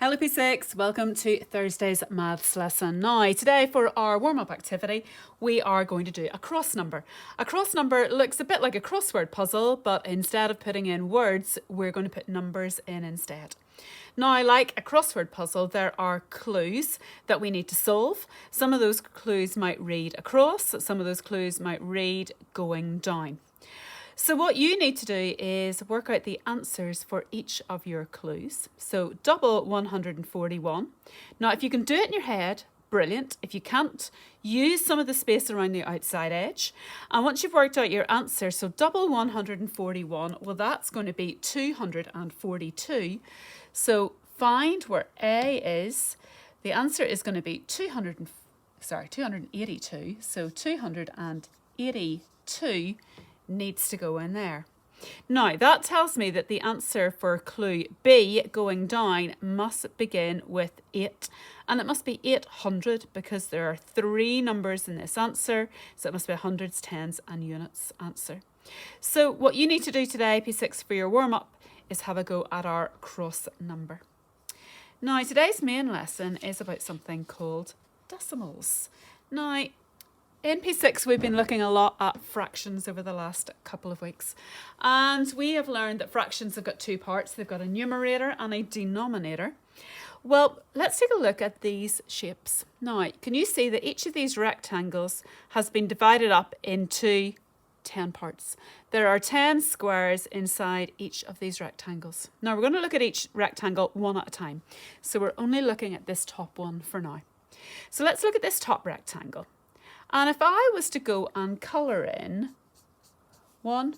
Hello P6, welcome to Thursday's maths lesson. Now, today for our warm-up activity, we are going to do a cross number. A cross number looks a bit like a crossword puzzle, but instead of putting in words, we're going to put numbers in instead. Now, like a crossword puzzle, there are clues that we need to solve. Some of those clues might read across, some of those clues might read going down. So what you need to do is work out the answers for each of your clues. So double 141. Now, if you can do it in your head, brilliant. If you can't, use some of the space around the outside edge. And once you've worked out your answer, so double 141, well, that's going to be 242. So find where A is. The answer is going to be 282. So 282 needs to go in there. Now, that tells me that the answer for clue B, going down, must begin with 8. And it must be 800 because there are 3 numbers in this answer. So it must be hundreds, tens and units answer. So what you need to do today, P6, for your warm-up is have a go at our cross number. Now, today's main lesson is about something called decimals. Now, in P6, we've been looking a lot at fractions over the last couple of weeks. And we have learned that fractions have got 2 parts. They've got a numerator and a denominator. Well, let's take a look at these shapes. Now, can you see that each of these rectangles has been divided up into 10 parts? There are 10 squares inside each of these rectangles. Now, we're going to look at each rectangle one at a time. So we're only looking at this top one for now. So let's look at this top rectangle. And if I was to go and colour in 1,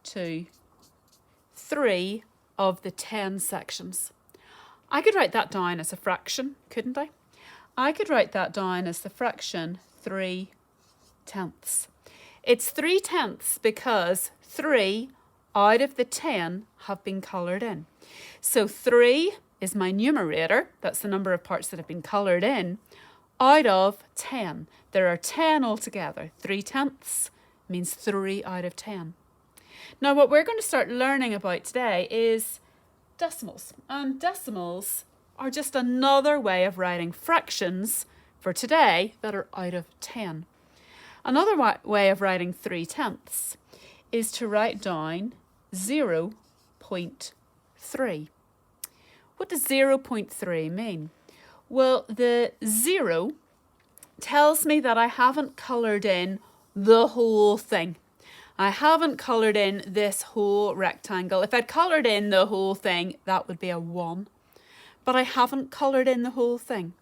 2, 3 of the 10 sections, I could write that down as a fraction, couldn't I? I could write that down as the fraction 3/10. It's 3/10 because 3 out of the 10 have been coloured in. So 3 is my numerator, that's the number of parts that have been coloured in, out of 10. There are 10 altogether. 3/10 means 3 out of 10. Now, what we're going to start learning about today is decimals. And decimals are just another way of writing fractions for today that are out of 10. Another way of writing 3/10 is to write down 0.3. What does 0.3 mean? Well, the 0 tells me that I haven't coloured in the whole thing. I haven't coloured in this whole rectangle. If I'd coloured in the whole thing, that would be a 1. But I haven't coloured in the whole thing.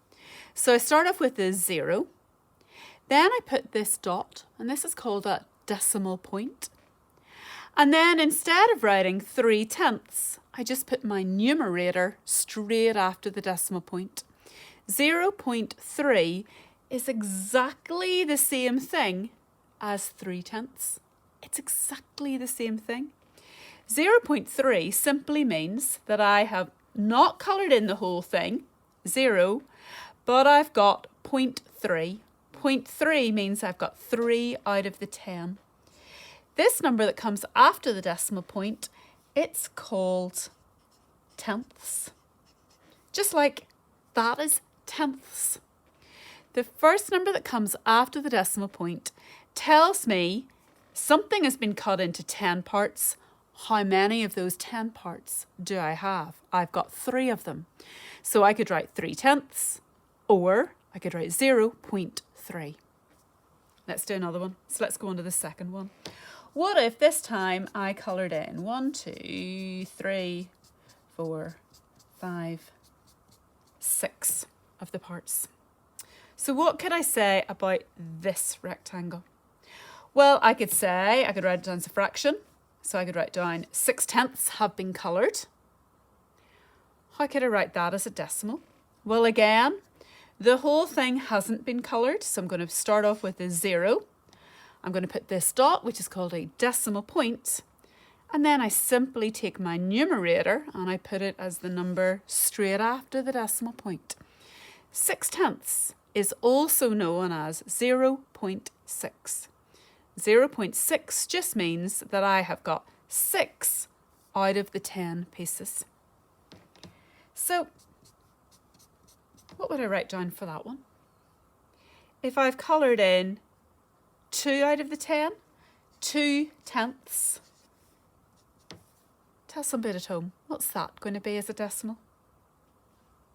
So I start off with the 0. Then I put this dot, and this is called a decimal point. And then instead of writing 3/10, I just put my numerator straight after the decimal point. 0.3 is exactly the same thing as 3/10. It's exactly the same thing. 0.3 simply means that I have not coloured in the whole thing, 0, but I've got 0.3. 0.3 means I've got 3 out of the 10. This number that comes after the decimal point, it's called tenths. Just like that is tenths. The first number that comes after the decimal point tells me something has been cut into 10 parts. How many of those 10 parts do I have? I've got 3 of them. So I could write 3/10 or I could write 0.3. Let's do another one. So let's go on to the second one. What if this time I coloured in 1, 2, 3, 4, 5, 6 of the parts? So what could I say about this rectangle? Well, I could write it down as a fraction. So I could write down 6/10 have been coloured. How could I write that as a decimal? Well, again, the whole thing hasn't been coloured. So I'm going to start off with a 0. I'm going to put this dot, which is called a decimal point. And then I simply take my numerator and I put it as the number straight after the decimal point. 6/10 is also known as 0.6. 0.6 just means that I have got 6 out of the 10 pieces. So what would I write down for that one? If I've coloured in 2 out of the 10, 2/10. Tell somebody at home, what's that going to be as a decimal?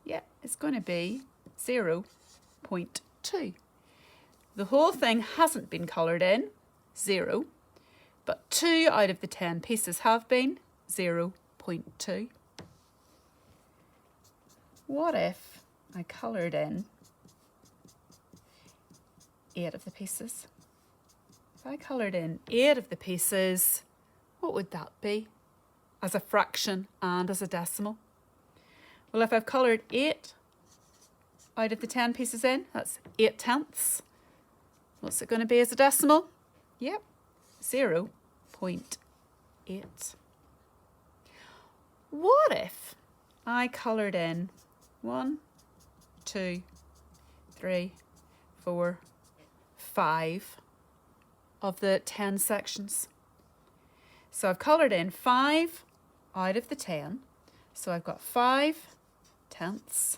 Yeah, it's going to be 0.2. The whole thing hasn't been coloured in, 0, but 2 out of the 10 pieces have been, 0.2. What if I coloured in 8 of the pieces? If I coloured in 8 of the pieces, what would that be as a fraction and as a decimal? Well, if I've coloured 8 out of the 10 pieces in, that's 8/10. What's it going to be as a decimal? Yep, 0.8. What if I coloured in 1, 2, 3, 4, 5 of the 10 sections? So I've coloured in 5 out of the 10. So I've got 5/10.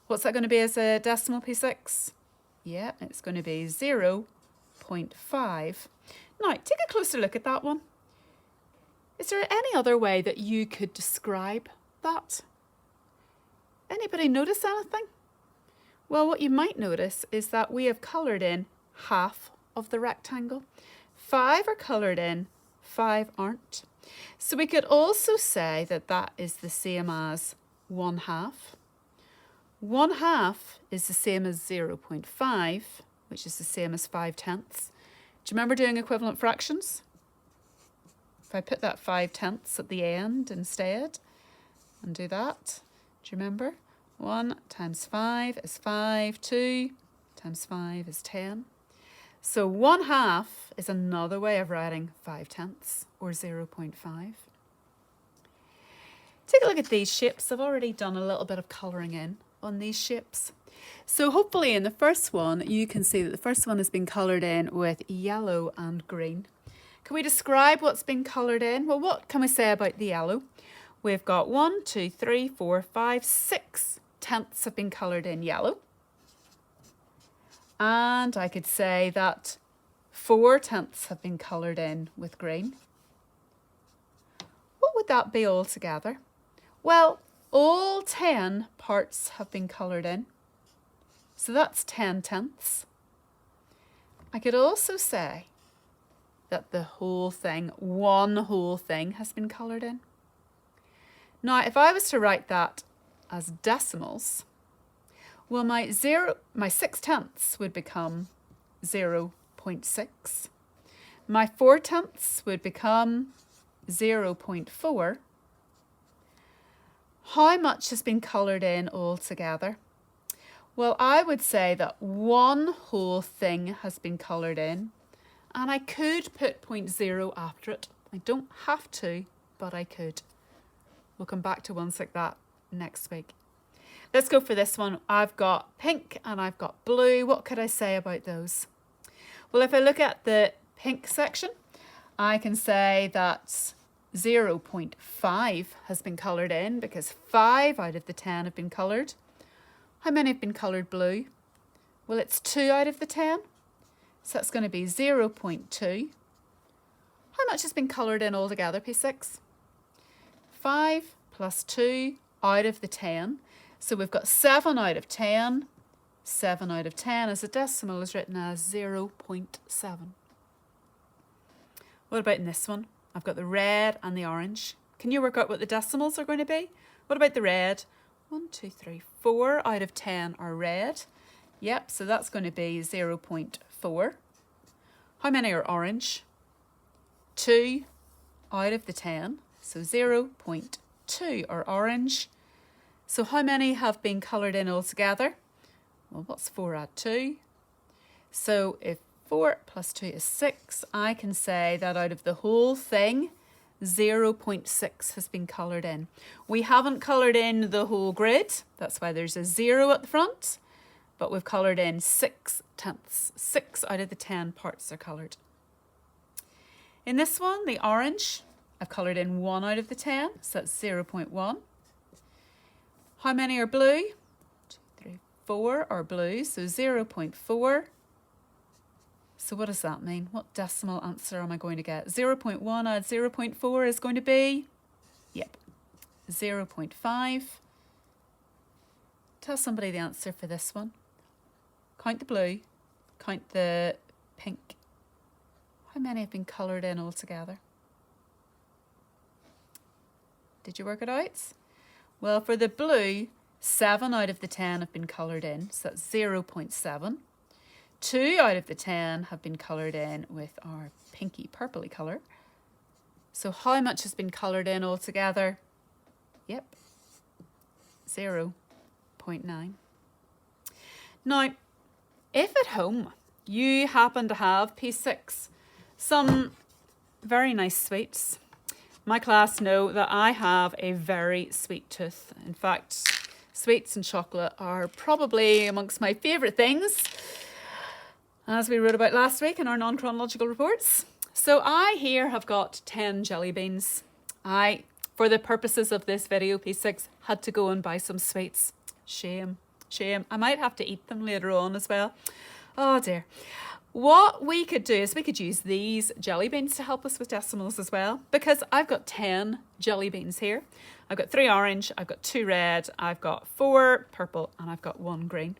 What's that going to be as a decimal, P6? Yeah, it's going to be 0.5. Now, take a closer look at that one. Is there any other way that you could describe that? Anybody notice anything? Well, what you might notice is that we have coloured in half of the rectangle. 5 are coloured in, 5 aren't. So we could also say that that is the same as 1/2. 1/2 is the same as 0.5, which is the same as 5/10. Do you remember doing equivalent fractions? If I put that 5/10 at the end instead and do that, do you remember? 1 times 5 is 5, 2 times 5 is 10. So 1/2 is another way of writing 5/10 or 0.5. Take a look at these shapes. I've already done a little bit of colouring in on these shapes. So hopefully in the first one, you can see that the first one has been coloured in with yellow and green. Can we describe what's been coloured in? Well, what can we say about the yellow? We've got 1, 2, 3, 4, 5, 6/10 have been coloured in yellow. And I could say that 4/10 have been coloured in with green. What would that be all together? Well, all 10 parts have been coloured in. So that's 10/10. I could also say that the whole thing, one whole thing, has been coloured in. Now, if I was to write that as decimals, well, my 6/10 would become 0.6. My 4/10 would become 0.4. How much has been coloured in altogether? Well, I would say that one whole thing has been coloured in, and I could put 0.0 after it. I don't have to, but I could. We'll come back to ones like that next week. Let's go for this one. I've got pink and I've got blue. What could I say about those? Well, if I look at the pink section, I can say that 0.5 has been coloured in because 5 out of the 10 have been coloured. How many have been coloured blue? Well, it's 2 out of the 10. So that's going to be 0.2. How much has been coloured in altogether, P6? 5 plus 2 out of the 10. So we've got 7 out of 10. 7 out of 10 as a decimal is written as 0.7. What about in this one? I've got the red and the orange. Can you work out what the decimals are going to be? What about the red? 1, 2, 3, 4 out of 10 are red. Yep, so that's going to be 0.4. How many are orange? 2 out of the 10. So 0.2 are orange. So how many have been coloured in altogether? Well, what's 4 add 2? So if 4 plus 2 is 6, I can say that out of the whole thing, 0.6 has been coloured in. We haven't coloured in the whole grid. That's why there's a 0 at the front. But we've coloured in 6/10. 6 out of the 10 parts are coloured. In this one, the orange, I've coloured in 1 out of the 10. So that's 0.1. How many are blue? 1, 2, 3, 4 are blue, so 0.4. So what does that mean? What decimal answer am I going to get? 0.1 add 0.4 is going to be, yep, 0.5. Tell somebody the answer for this one. Count the blue, count the pink. How many have been coloured in altogether? Did you work it out? Well, for the blue, 7 out of the 10 have been coloured in, so that's 0.7. 2 out of the 10 have been coloured in with our pinky purpley colour. So how much has been coloured in altogether? Yep, 0.9. Now, if at home you happen to have P6, some very nice sweets. My class know that I have a very sweet tooth. In fact, sweets and chocolate are probably amongst my favourite things, as we wrote about last week in our non-chronological reports. So I here have got 10 jelly beans. I, for the purposes of this video, P6, had to go and buy some sweets. Shame, shame. I might have to eat them later on as well. Oh dear. What we could do is we could use these jelly beans to help us with decimals as well, because I've got 10 jelly beans here. I've got 3 orange, I've got 2 red, I've got 4 purple, and I've got 1 green.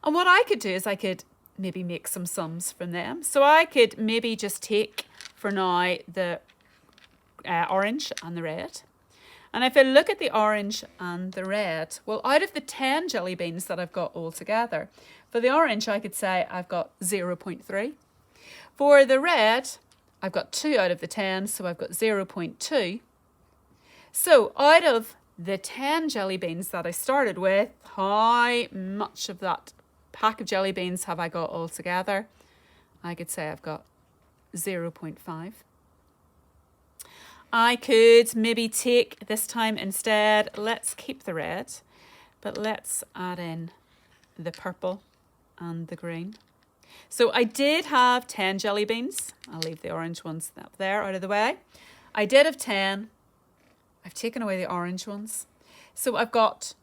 And what I could do is I could maybe make some sums from them. So I could maybe just take for now the orange and the red. And if I look at the orange and the red, well, out of the 10 jelly beans that I've got all together, for the orange, I could say I've got 0.3. For the red, I've got 2 out of the 10, so I've got 0.2. So out of the 10 jelly beans that I started with, how much of that pack of jelly beans have I got all together? I could say I've got 0.5. I could maybe take this time instead, let's keep the red, but let's add in the purple and the green. So I did have 10 jelly beans. I'll leave the orange ones up there out of the way. I did have 10. I've taken away the orange ones. So I've got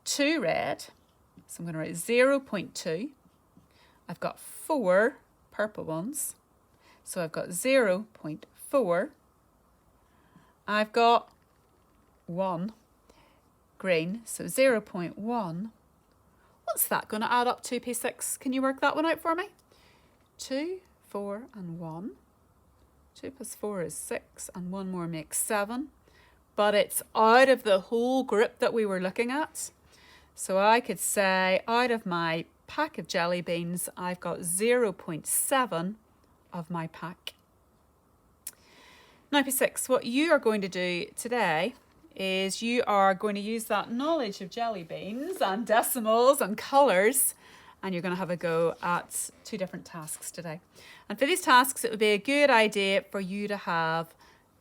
2 red. So I'm going to write 0.2. I've got 4 purple ones. So I've got 0.4. I've got 1 green, so 0.1. What's that going to add up to, P6? Can you work that one out for me? 2, 4 and 1. 2 plus 4 is 6 and 1 more makes 7. But it's out of the whole group that we were looking at. So I could say out of my pack of jelly beans, I've got 0.7 of my pack. Now P6, what you are going to do today is you are going to use that knowledge of jelly beans and decimals and colours, and you're going to have a go at 2 different tasks today. And for these tasks, it would be a good idea for you to have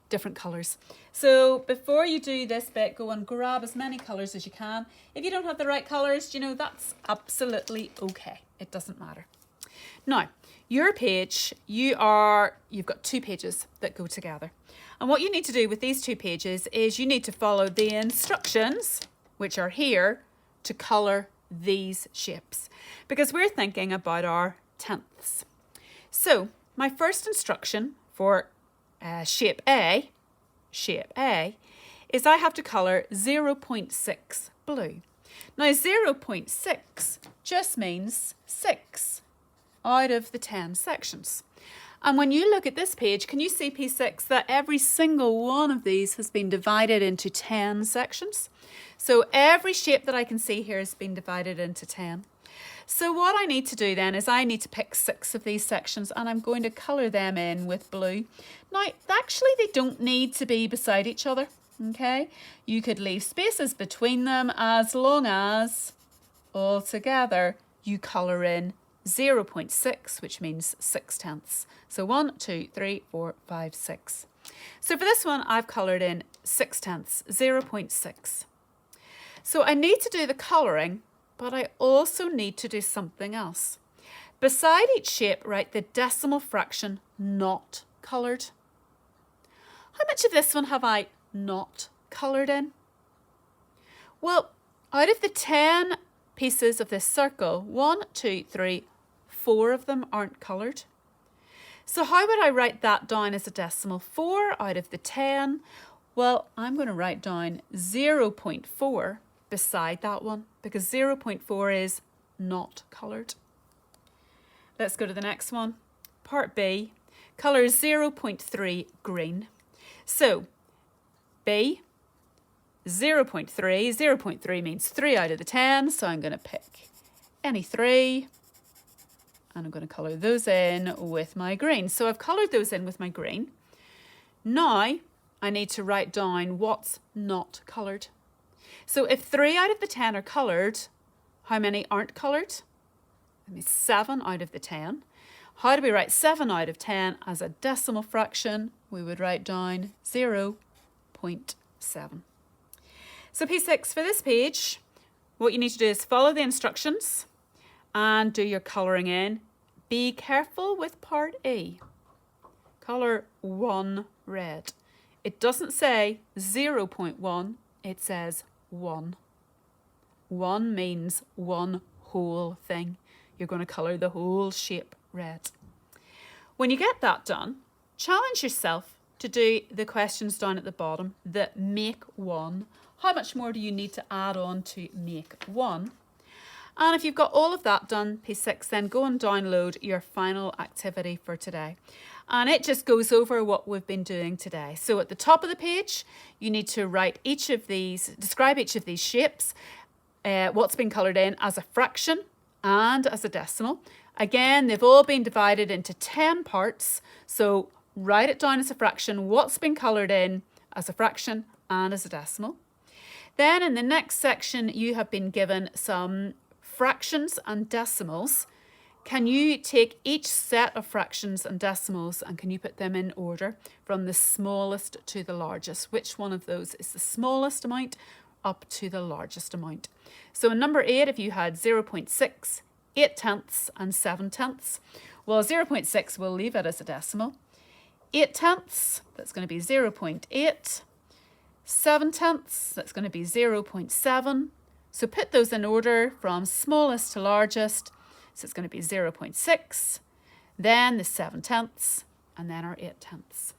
different colours. So before you do this bit, go and grab as many colours as you can. If you don't have the right colours, you know, that's absolutely okay. It doesn't matter. Now, your page, you've got 2 pages that go together. And what you need to do with these 2 pages is you need to follow the instructions, which are here, to colour these shapes, because we're thinking about our tenths. So my first instruction for shape A, is I have to colour 0.6 blue. Now 0.6 just means 6 out of the 10 sections. And when you look at this page, can you see, P6, that every single one of these has been divided into 10 sections? So every shape that I can see here has been divided into 10. So what I need to do then is I need to pick 6 of these sections, and I'm going to colour them in with blue. Now, actually, they don't need to be beside each other, okay? You could leave spaces between them as long as altogether you colour in 0.6, which means 6 tenths. So 1, 2, 3, 4, 5, 6. So for this one, I've coloured in 6 tenths, 0.6. So I need to do the colouring, but I also need to do something else. Beside each shape, write the decimal fraction not coloured. How much of this one have I not coloured in? Well, Out of the 10 pieces of this circle, 1, 2, 3, 4 of them aren't coloured. So how would I write that down as a decimal? 4 out of the 10. Well, I'm going to write down 0.4 beside that one because 0.4 is not coloured. Let's go to the next one. Part B, colour 0.3 green. So B, 0.3. 0.3 means 3 out of the 10, so I'm going to pick any 3 and I'm going to colour those in with my green. So I've coloured those in with my green. Now I need to write down what's not coloured. So if 3 out of the 10 are coloured, how many aren't coloured? That means 7 out of the 10. How do we write 7 out of 10 as a decimal fraction? We would write down 0.7. So P6 for this page, what you need to do is follow the instructions and do your colouring in. Be careful with part E. Colour 1 red. It doesn't say 0.1, it says 1. 1 means one whole thing. You're going to colour the whole shape red. When you get that done, challenge yourself to do the questions down at the bottom that make 1. How much more do you need to add on to make 1? And if you've got all of that done, P6, then go and download your final activity for today. And it just goes over what we've been doing today. So at the top of the page, you need to write each of these, describe each of these shapes, what's been coloured in as a fraction and as a decimal. Again, they've all been divided into 10 parts. So write it down as a fraction, what's been coloured in as a fraction and as a decimal. Then in the next section, you have been given some fractions and decimals. Can you take each set of fractions and decimals and can you put them in order from the smallest to the largest? Which one of those is the smallest amount up to the largest amount? So in number 8, if you had 0.6, 8 tenths and 7 tenths, well, 0.6 we'll leave it as a decimal. 8 tenths, that's going to be 0.8. 7 tenths, that's going to be 0.7. So put those in order from smallest to largest. So it's going to be 0.6, then the 7 tenths, and then our 8 tenths.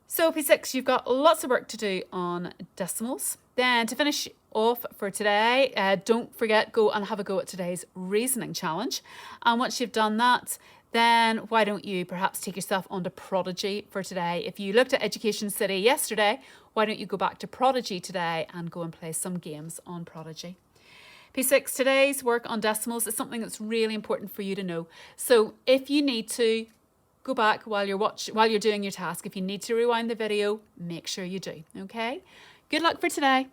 So P6, you've got lots of work to do on decimals. Then to finish off for today, don't forget, go and have a go at today's reasoning challenge. And once you've done that, then why don't you perhaps take yourself onto Prodigy for today? If you looked at Education City yesterday, why don't you go back to Prodigy today and go and play some games on Prodigy? P6, today's work on decimals is something that's really important for you to know. So if you need to, go back while you're doing your task. If you need to rewind the video, make sure you do, okay? Good luck for today.